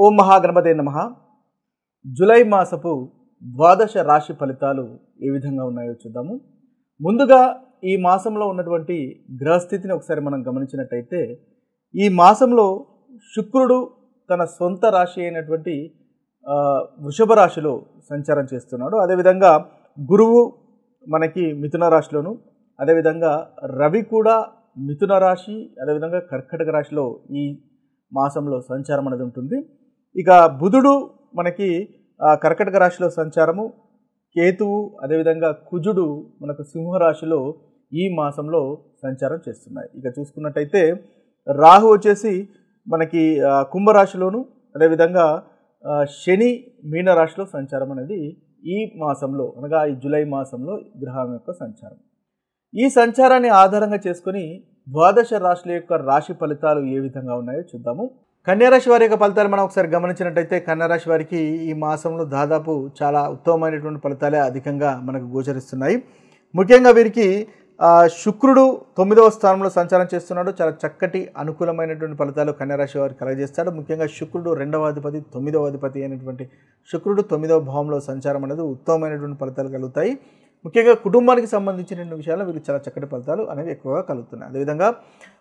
ఓం మహాగణపతే నమః. జూలై మాసపు ద్వాదశ రాశి ఫలితాలు ఏ విధంగా ఉన్నాయో చూద్దాము. ముందుగా ఈ మాసంలో ఉన్నటువంటి గ్రహస్థితిని ఒకసారి మనం గమనించినట్టయితే, ఈ మాసంలో శుక్రుడు తన సొంత రాశి అయినటువంటి వృషభ రాశిలో సంచారం చేస్తున్నాడు. అదేవిధంగా గురువు మనకి మిథున రాశిలోను, అదేవిధంగా రవి కూడా మిథున రాశి, అదేవిధంగా కర్కటక రాశిలో ఈ మాసంలో సంచారం అనేది ఉంటుంది. ఇక బుధుడు మనకి కర్కటక రాశిలో సంచారము, కేతువు అదేవిధంగా కుజుడు మనకు సింహరాశిలో ఈ మాసంలో సంచారం చేస్తున్నాయి. ఇక చూసుకున్నట్టయితే రాహు వచ్చేసి మనకి కుంభరాశిలోను, అదేవిధంగా శని మీనరాశిలో సంచారం అనేది ఈ మాసంలో అనగా ఈ జూలై మాసంలో గ్రహం యొక్క సంచారం. ఈ సంచారాన్ని ఆధారంగా చేసుకొని ద్వాదశ రాశుల యొక్క రాశి ఫలితాలు ఏ విధంగా ఉన్నాయో చూద్దాము. కన్యారాశి వారి యొక్క ఫలితాలు మనం ఒకసారి గమనించినట్టయితే, కన్యారాశి వారికి ఈ మాసంలో దాదాపు చాలా ఉత్తమమైనటువంటి ఫలితాలే అధికంగా మనకు గోచరిస్తున్నాయి. ముఖ్యంగా వీరికి శుక్రుడు 9వ స్థానంలో సంచారం చేస్తున్నాడు. చాలా చక్కటి అనుకూలమైనటువంటి ఫలితాలు కన్యారాశి వారికి కలగజేస్తాడు. ముఖ్యంగా శుక్రుడు 2వ అధిపతి 9వ అధిపతి అయినటువంటి శుక్రుడు 9వ భావంలో సంచారం అనేది ఉత్తమమైనటువంటి ఫలితాలు కలుగుతాయి. ముఖ్యంగా కుటుంబానికి సంబంధించిన విషయాల్లో వీరికి చాలా చక్కటి ఫలితాలు అనేవి ఎక్కువగా కలుగుతున్నాయి. అదేవిధంగా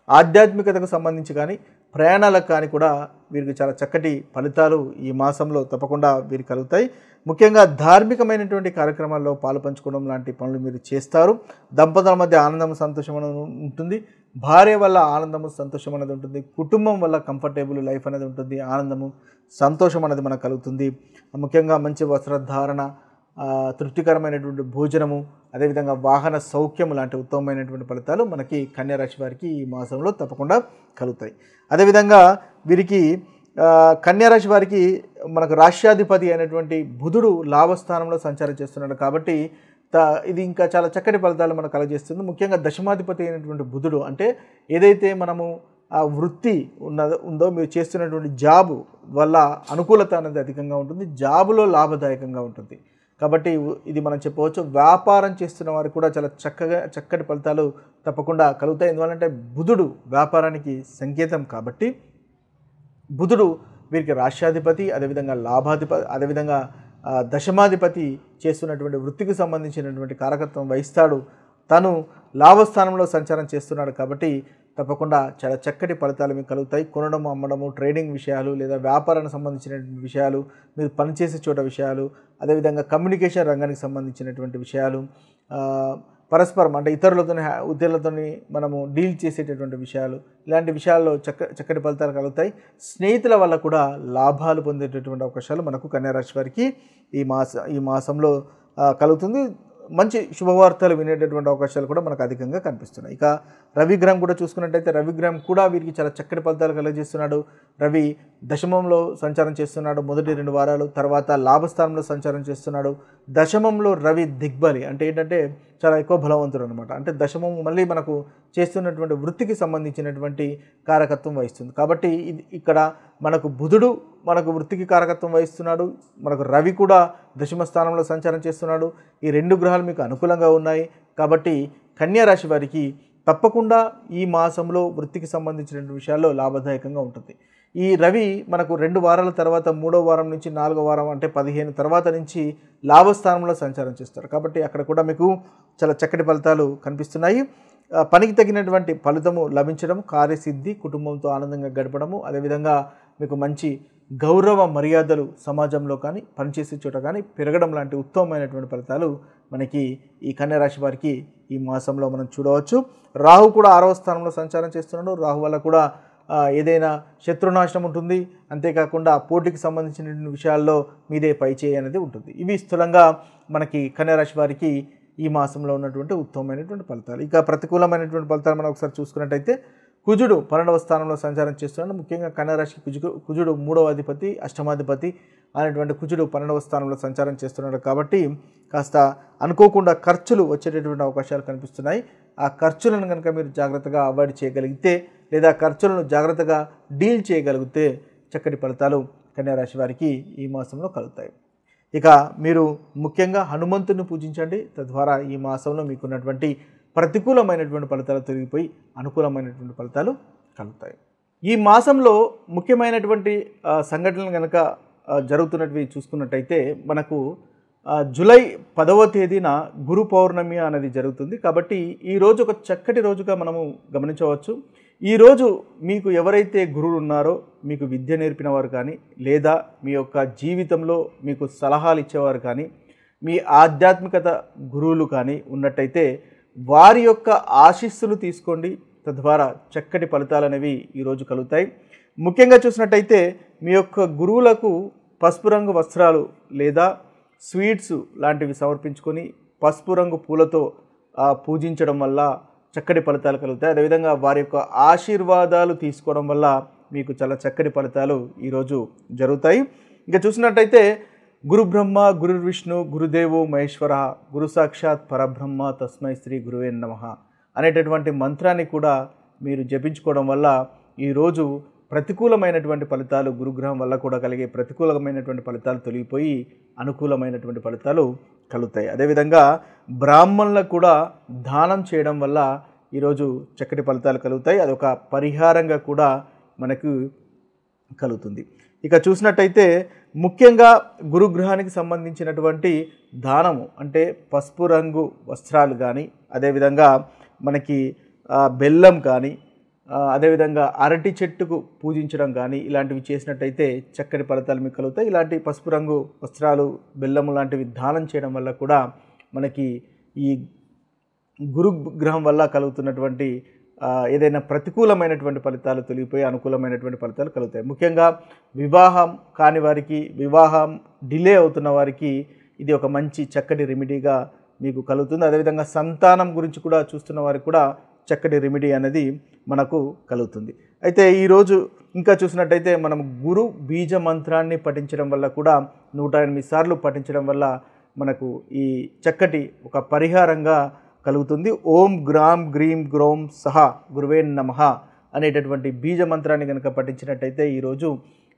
ఆధ్యాత్మికతకు సంబంధించి కానీ ప్రయాణాలకు కానీ కూడా వీరికి చాలా చక్కటి ఫలితాలు ఈ మాసంలో తప్పకుండా వీరికి కలుగుతాయి. ముఖ్యంగా ధార్మికమైనటువంటి కార్యక్రమాల్లో పాలు పంచుకోవడం లాంటి పనులు మీరు చేస్తారు. దంపతుల మధ్య ఆనందం సంతోషం అనేది ఉంటుంది. భార్య వల్ల ఆనందము సంతోషం అనేది ఉంటుంది. కుటుంబం వల్ల కంఫర్టబుల్ లైఫ్ అనేది ఉంటుంది. ఆనందము సంతోషం అనేది మనకు కలుగుతుంది. ముఖ్యంగా మంచి వస్త్రధారణ, తృప్తికరమైనటువంటి భోజనము, అదేవిధంగా వాహన సౌఖ్యము లాంటి ఉత్తమమైనటువంటి ఫలితాలు మనకి కన్యారాశి వారికి ఈ మాసంలో తప్పకుండా కలుగుతాయి. అదేవిధంగా వీరికి కన్యారాశి వారికి మనకు రాష్ట్రాధిపతి అయినటువంటి బుధుడు లాభస్థానంలో సంచారం చేస్తున్నాడు కాబట్టి ఇది ఇంకా చాలా చక్కటి ఫలితాలు మనకు కలగజేస్తుంది. ముఖ్యంగా దశమాధిపతి అయినటువంటి బుధుడు అంటే ఏదైతే మనము ఆ వృత్తి ఉందో మీరు చేస్తున్నటువంటి జాబు వల్ల అనుకూలత అనేది అధికంగా ఉంటుంది. జాబులో లాభదాయకంగా ఉంటుంది. కాబట్టి ఇది మనం చెప్పవచ్చు. వ్యాపారం చేస్తున్న వారికి కూడా చాలా చక్కటి ఫలితాలు తప్పకుండా కలుగుతాయి. ఎందువల్లంటే బుధుడు వ్యాపారానికి సంకేతం కాబట్టి బుధుడు వీరికి రాష్ట్రాధిపతి, అదేవిధంగా లాభాధిపతి, అదేవిధంగా దశమాధిపతి చేస్తున్నటువంటి వృత్తికి సంబంధించినటువంటి కారకత్వం వహిస్తాడు. తను లాభస్థానంలో సంచారం చేస్తున్నాడు కాబట్టి తప్పకుండా చాలా చక్కటి ఫలితాలు మీకు కలుగుతాయి. కొనడం, అమ్మడము, ట్రేడింగ్ విషయాలు లేదా వ్యాపారానికి సంబంధించినటువంటి విషయాలు, మీరు పనిచేసే చోట విషయాలు, అదేవిధంగా కమ్యూనికేషన్ రంగానికి సంబంధించినటువంటి విషయాలు, పరస్పరం అంటే ఇతరులతో మనము డీల్ చేసేటటువంటి విషయాలు, ఇలాంటి విషయాల్లో చక్కటి ఫలితాలు కలుగుతాయి. స్నేహితుల వల్ల కూడా లాభాలు పొందేటటువంటి అవకాశాలు మనకు కన్యారాశి వారికి ఈ మాసంలో కలుగుతుంది. మంచి శుభవార్తలు వినేటటువంటి అవకాశాలు కూడా మనకు అధికంగా కనిపిస్తున్నాయి. ఇక రవిగ్రహం కూడా చూసుకున్నట్టయితే రవిగ్రహం కూడా వీరికి చాలా చక్కటి ఫలితాలు కలుగజేస్తున్నాడు. రవి దశమంలో సంచారం చేస్తున్నాడు మొదటి 2 వారాలు, తర్వాత లాభస్థానంలో సంచారం చేస్తున్నాడు. దశమంలో రవి దిగ్బలి అంటే ఏంటంటే చాలా ఎక్కువ బలవంతుడు అనమాట. అంటే దశమం మళ్ళీ మనకు చేస్తున్నటువంటి వృత్తికి సంబంధించినటువంటి కారకత్వం వహిస్తుంది. కాబట్టి ఇక్కడ మనకు బుధుడు మనకు వృత్తికి కారకత్వం వహిస్తున్నాడు. మనకు రవి కూడా దశమ స్థానంలో సంచారం చేస్తున్నాడు. ఈ 2 గ్రహాలు మీకు అనుకూలంగా ఉన్నాయి. కాబట్టి కన్యారాశి వారికి తప్పకుండా ఈ మాసంలో వృత్తికి సంబంధించినటువంటి విషయాల్లో లాభదాయకంగా ఉంటుంది. ఈ రవి మనకు 2 వారాల తర్వాత 3వ వారం నుంచి 4వ వారం అంటే 15 తర్వాత నుంచి లాభస్థానంలో సంచారం చేస్తారు. కాబట్టి అక్కడ కూడా మీకు చాలా చక్కటి ఫలితాలు కనిపిస్తున్నాయి. పనికి తగినటువంటి ఫలితము లభించడం, కార్యసిద్ధి, కుటుంబంతో ఆనందంగా గడపడము, అదేవిధంగా మీకు మంచి గౌరవ మర్యాదలు సమాజంలో కానీ పనిచేసే చోట కానీ పెరగడం లాంటి ఉత్తమమైనటువంటి ఫలితాలు మనకి ఈ కన్యారాశి వారికి ఈ మాసంలో మనం చూడవచ్చు. రాహు కూడా 6వ స్థానంలో సంచారం చేస్తున్నాడు. రాహు వల్ల కూడా ఏదైనా శత్రునాశనం ఉంటుంది. అంతేకాకుండా పోటీకి సంబంధించిన విషయాల్లో మీదే పైచేయి అనేది ఉంటుంది. ఇవి స్థూలంగా మనకి కన్యారాశి వారికి ఈ మాసంలో ఉన్నటువంటి ఉత్తమమైనటువంటి ఫలితాలు. ఇక ప్రతికూలమైనటువంటి ఫలితాలు మనం ఒకసారి చూసుకున్నట్టయితే కుజుడు 12వ స్థానంలో సంచారం చేస్తున్నాడు. ముఖ్యంగా కన్యారాశికి కుజుడు 3వ అధిపతి, అష్టమాధిపతి అనేటువంటి కుజుడు 12వ స్థానంలో సంచారం చేస్తున్నాడు. కాబట్టి కాస్త అనుకోకుండా ఖర్చులు వచ్చేటటువంటి అవకాశాలు కనిపిస్తున్నాయి. ఆ ఖర్చులను కనుక మీరు జాగ్రత్తగా అవాయిడ్ చేయగలిగితే లేదా ఖర్చులను జాగ్రత్తగా డీల్ చేయగలిగితే చక్కటి ఫలితాలు కన్యారాశి వారికి ఈ మాసంలో కలుగుతాయి. ఇక మీరు ముఖ్యంగా హనుమంతుని పూజించండి. తద్వారా ఈ మాసంలో మీకున్నటువంటి ప్రతికూలమైనటువంటి ఫలితాలు తొలగిపోయి అనుకూలమైనటువంటి ఫలితాలు కలుగుతాయి. ఈ మాసంలో ముఖ్యమైనటువంటి సంఘటనలు కనుక జరుగుతున్నటివి చూసుకున్నట్టయితే మనకు జూలై 10వ తేదీన గురు పౌర్ణమి అనేది జరుగుతుంది. కాబట్టి ఈరోజు ఒక చక్కటి రోజుగా మనము గమనించవచ్చు. ఈరోజు మీకు ఎవరైతే గురువులు ఉన్నారో, మీకు విద్య నేర్పిన వారు కానీ, లేదా మీ యొక్క జీవితంలో మీకు సలహాలు ఇచ్చేవారు కానీ, మీ ఆధ్యాత్మికత గురువులు కానీ ఉన్నట్టయితే వారి యొక్క ఆశీస్సులు తీసుకోండి. తద్వారా చక్కటి ఫలితాలు అనేవి ఈరోజు కలుగుతాయి. ముఖ్యంగా చూసినట్టయితే మీ యొక్క గురువులకు పసుపు రంగు వస్త్రాలు లేదా స్వీట్స్ లాంటివి సమర్పించుకొని పసుపు రంగు పూలతో పూజించడం వల్ల చక్కటి ఫలితాలు కలుగుతాయి. అదేవిధంగా వారి యొక్క ఆశీర్వాదాలు తీసుకోవడం వల్ల మీకు చాలా చక్కటి ఫలితాలు ఈరోజు జరుగుతాయి. ఇంకా చూసినట్టయితే గురు బ్రహ్మ గురు విష్ణు గురుదేవో మహేశ్వర గురు సాక్షాత్ పరబ్రహ్మ తస్మై శ్రీ గురువే నమః అనేటటువంటి మంత్రాన్ని కూడా మీరు జపించుకోవడం వల్ల ఈరోజు ప్రతికూలమైనటువంటి ఫలితాలు, గురుగ్రహం వల్ల కూడా కలిగే ప్రతికూలమైనటువంటి ఫలితాలు తొలగిపోయి అనుకూలమైనటువంటి ఫలితాలు కలుగుతాయి. అదేవిధంగా బ్రాహ్మణులకు కూడా దానం చేయడం వల్ల ఈరోజు చక్కటి ఫలితాలు కలుగుతాయి. అదొక పరిహారంగా కూడా మనకు కలుగుతుంది. ఇక చూసినట్టయితే ముఖ్యంగా గురుగ్రహానికి సంబంధించినటువంటి దానము అంటే పసుపు రంగు వస్త్రాలు కానీ, అదేవిధంగా మనకి బెల్లం కానీ, అదేవిధంగా అరటి చెట్టుకు పూజించడం కానీ ఇలాంటివి చేసినట్టయితే చక్కటి ఫలితాలు మీకు కలుగుతాయి. ఇలాంటి పసుపు రంగు వస్త్రాలు, బెల్లము లాంటివి దానం చేయడం వల్ల కూడా మనకి ఈ గురుగ్రహం వల్ల కలుగుతున్నటువంటి ఏదైనా ప్రతికూలమైనటువంటి ఫలితాలు తొలగిపోయి అనుకూలమైనటువంటి ఫలితాలు కలుగుతాయి. ముఖ్యంగా వివాహం కాని వారికి, వివాహం డిలే అవుతున్న వారికి ఇది ఒక మంచి చక్కటి రెమెడీగా మీకు కలుగుతుంది. అదేవిధంగా సంతానం గురించి కూడా చూస్తున్న వారికి కూడా చక్కటి రెమెడీ అనేది మనకు కలుగుతుంది. అయితే ఈరోజు ఇంకా చూసినట్టయితే మనం గురు బీజ మంత్రాన్ని పఠించడం వల్ల కూడా 108 సార్లు పఠించడం వల్ల మనకు ఈ చక్కటి ఒక పరిహారంగా కలుగుతుంది. ఓం గ్రాం గ్రీం గ్రోం సహ గురువే నమః అనేటటువంటి బీజ మంత్రాన్ని కనుక పఠించినట్టయితే ఈరోజు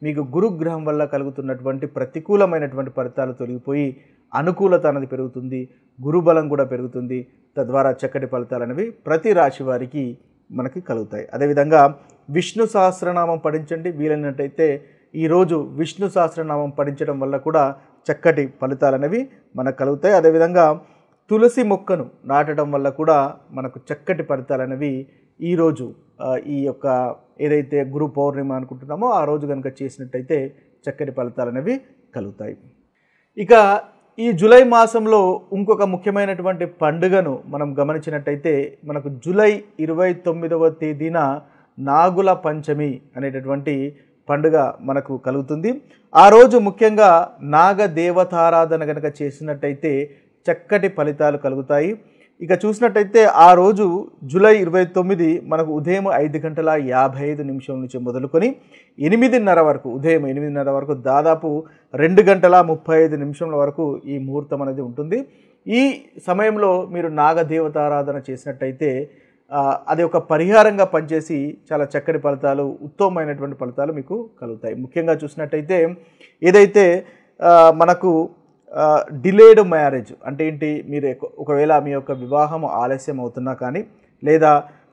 మీకు గురుగ్రహం వల్ల కలుగుతున్నటువంటి ప్రతికూలమైనటువంటి ఫలితాలు తొలగిపోయి అనుకూలత అనేది పెరుగుతుంది, గురుబలం కూడా పెరుగుతుంది. తద్వారా చక్కటి ఫలితాలు అనేవి ప్రతి రాశి వారికి మనకి కలుగుతాయి. అదేవిధంగా విష్ణు సహస్రనామం పఠించండి. వీలైనట్టయితే ఈరోజు విష్ణు సహస్రనామం పఠించడం వల్ల కూడా చక్కటి ఫలితాలు అనేవి మనకు కలుగుతాయి. అదేవిధంగా తులసి మొక్కను నాటడం వల్ల కూడా మనకు చక్కటి ఫలితాలు అనేవి ఈరోజు ఈ యొక్క ఏదైతే గురు పౌర్ణిమ అనుకుంటున్నామో ఆ రోజు కనుక చేసినట్టయితే చక్కటి ఫలితాలు అనేవి కలుగుతాయి. ఇక ఈ జూలై మాసంలో ఇంకొక ముఖ్యమైనటువంటి పండుగను మనం గమనించినట్టయితే మనకు జూలై 29వ తేదీన నాగుల పంచమి అనేటటువంటి పండుగ మనకు కలుగుతుంది. ఆ రోజు ముఖ్యంగా నాగ దేవతారాధన కనుక చేసినట్టయితే చక్కటి ఫలితాలు కలుగుతాయి. ఇక చూసినట్టయితే ఆ రోజు జూలై 29 మనకు ఉదయం 5:55 నుంచి మొదలుకొని 8:30 వరకు, ఉదయం 8:30 వరకు దాదాపు 2:35 వరకు ఈ ముహూర్తం అనేది ఉంటుంది. ఈ సమయంలో మీరు నాగదేవతారాధన చేసినట్టయితే అది ఒక పరిహారంగా పనిచేసి చాలా చక్కటి ఫలితాలు, ఉత్తమమైనటువంటి ఫలితాలు మీకు కలుగుతాయి. ముఖ్యంగా చూసినట్టయితే ఏదైతే మనకు డిలేడ్ మ్యారేజ్ అంటే ఏంటి, మీరు ఒకవేళ మీ యొక్క వివాహం ఆలస్యం అవుతున్నా కానీ, లేదా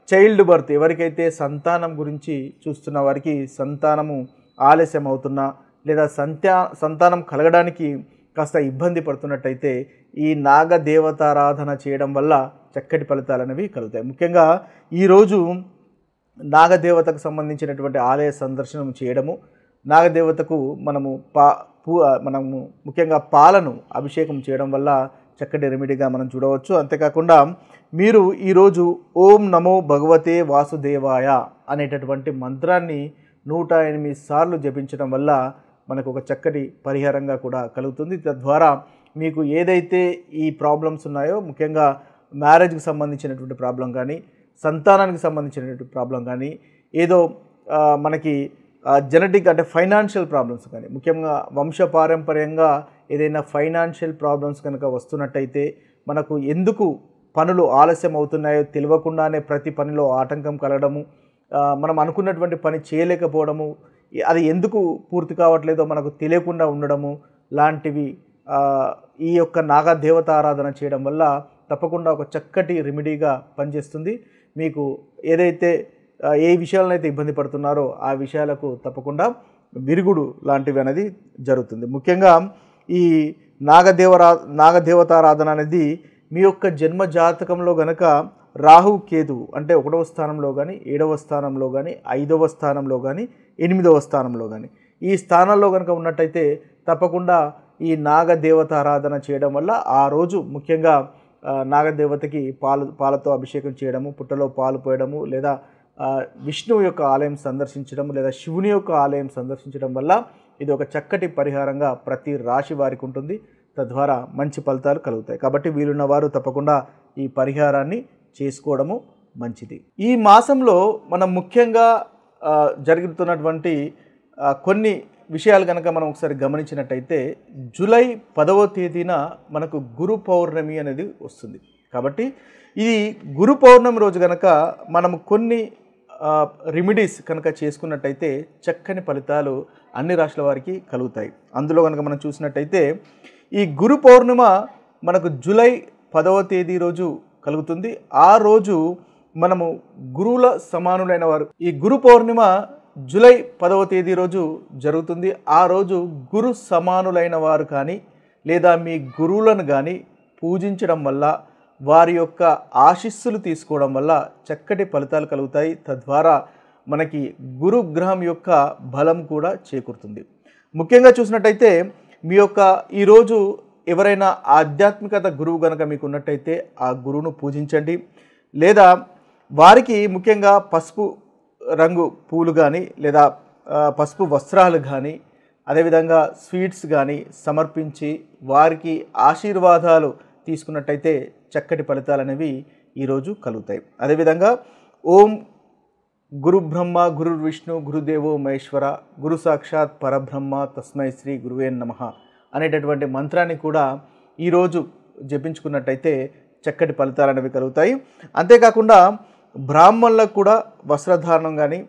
చైల్డ్ బర్త్ ఎవరికైతే సంతానం గురించి చూస్తున్న వారికి సంతానము ఆలస్యం అవుతున్నా, లేదా సంతానం కలగడానికి కాస్త ఇబ్బంది పడుతున్నట్టయితే ఈ నాగదేవతారాధన చేయడం వల్ల చక్కటి ఫలితాలు అనేవి కలుగుతాయి. ముఖ్యంగా ఈరోజు నాగదేవతకు సంబంధించినటువంటి ఆలయ సందర్శనం చేయడము, నాగదేవతకు మనము ముఖ్యంగా పాలను అభిషేకం చేయడం వల్ల చక్కటి రెమెడీగా మనం చూడవచ్చు. అంతేకాకుండా మీరు ఈరోజు ఓం నమో భగవతే వాసుదేవాయ అనేటటువంటి మంత్రాన్ని 108 సార్లు జపించడం వల్ల మనకు ఒక చక్కటి పరిహారంగా కూడా కలుగుతుంది. తద్వారా మీకు ఏదైతే ఈ ప్రాబ్లమ్స్ ఉన్నాయో, ముఖ్యంగా మ్యారేజ్కి సంబంధించినటువంటి ప్రాబ్లం కానీ, సంతానానికి సంబంధించినటువంటి ప్రాబ్లం కానీ, ఏదో మనకి జెనెటిక్ అంటే ఫైనాన్షియల్ ప్రాబ్లమ్స్ కానీ, ముఖ్యంగా వంశపారంపర్యంగా ఏదైనా ఫైనాన్షియల్ ప్రాబ్లమ్స్ కనుక వస్తున్నట్టయితే, మనకు ఎందుకు పనులు ఆలస్యం అవుతున్నాయో తెలియకుండానే ప్రతి పనిలో ఆటంకం కలగడము, మనం అనుకున్నటువంటి పని చేయలేకపోవడము, అది ఎందుకు పూర్తి కావట్లేదో మనకు తెలియకుండా ఉండడము లాంటివి ఈ యొక్క నాగదేవత ఆరాధన చేయడం వల్ల తప్పకుండా ఒక చక్కటి రెమెడీగా పనిచేస్తుంది. మీకు ఏదైతే ఏ విషయాలను అయితే ఇబ్బంది పడుతున్నారో ఆ విషయాలకు తప్పకుండా విరుగుడు లాంటివి అనేది జరుగుతుంది. ముఖ్యంగా ఈ నాగదేవతారాధన అనేది మీ యొక్క జన్మ జాతకంలో గనక రాహు కేతువు అంటే 1వ స్థానంలో కానీ 7వ స్థానంలో కానీ 5వ స్థానంలో కానీ 8వ స్థానంలో కానీ ఈ స్థానాల్లో కనుక ఉన్నట్టయితే తప్పకుండా ఈ నాగదేవతారాధన చేయడం వల్ల ఆ రోజు ముఖ్యంగా నాగదేవతకి పాలతో అభిషేకం చేయడము, పుట్టలో పాలు పోయడము, లేదా విష్ణువు యొక్క ఆలయం సందర్శించడం, లేదా శివుని యొక్క ఆలయం సందర్శించడం వల్ల ఇది ఒక చక్కటి పరిహారంగా ప్రతి రాశి వారికి ఉంటుంది. తద్వారా మంచి ఫలితాలు కలుగుతాయి. కాబట్టి వీలున్న వారు తప్పకుండా ఈ పరిహారాన్ని చేసుకోవడము మంచిది. ఈ మాసంలో మనం ముఖ్యంగా జరుగుతున్నటువంటి కొన్ని విషయాలు కనుక మనం ఒకసారి గమనించినట్టయితే జూలై 10వ తేదీన మనకు గురు పౌర్ణమి అనేది వస్తుంది. కాబట్టి ఇది గురు పౌర్ణమి రోజు కనుక మనం కొన్ని రెమెడీస్ కనుక చేసుకున్నట్టయితే చక్కని ఫలితాలు అన్ని రాశుల వారికి కలుగుతాయి. అందులో కనుక మనం చూసినట్టయితే ఈ గురు పౌర్ణిమ మనకు జూలై 10వ తేదీ రోజు కలుగుతుంది. ఆ రోజు మనము గురువుల సమానులైన వారు, ఈ గురు పౌర్ణిమ జూలై 10వ తేదీ రోజు జరుగుతుంది. ఆ రోజు గురు సమానులైన వారు కానీ లేదా మీ గురువులను కానీ పూజించడం వల్ల, వారి యొక్క ఆశీస్సులు తీసుకోవడం వల్ల చక్కటి ఫలితాలు కలుగుతాయి. తద్వారా మనకి గురుగ్రహం యొక్క బలం కూడా చేకూరుతుంది. ముఖ్యంగా చూసినట్టయితే మీ యొక్క ఈరోజు ఎవరైనా ఆధ్యాత్మికత గురువు కనుక మీకు ఉన్నట్టయితే ఆ గురువును పూజించండి. లేదా వారికి ముఖ్యంగా పసుపు రంగు పూలు కానీ లేదా పసుపు వస్త్రాలు కానీ అదేవిధంగా స్వీట్స్ కానీ సమర్పించి వారికి ఆశీర్వాదాలు తీసుకున్నట్టయితే చక్కటి ఫలితాలు అనేవి ఈరోజు కలుగుతాయి. అదేవిధంగా ఓం గురు బ్రహ్మ గురు విష్ణు గురుదేవో మహేశ్వర గురు సాక్షాత్ పరబ్రహ్మ తస్మై శ్రీ గురువే నమః అనేటటువంటి మంత్రాన్ని కూడా ఈరోజు జపించుకున్నట్టయితే చక్కటి ఫలితాలు అనేవి కలుగుతాయి. అంతేకాకుండా బ్రాహ్మణులకు కూడా వస్త్రధారణం కానీ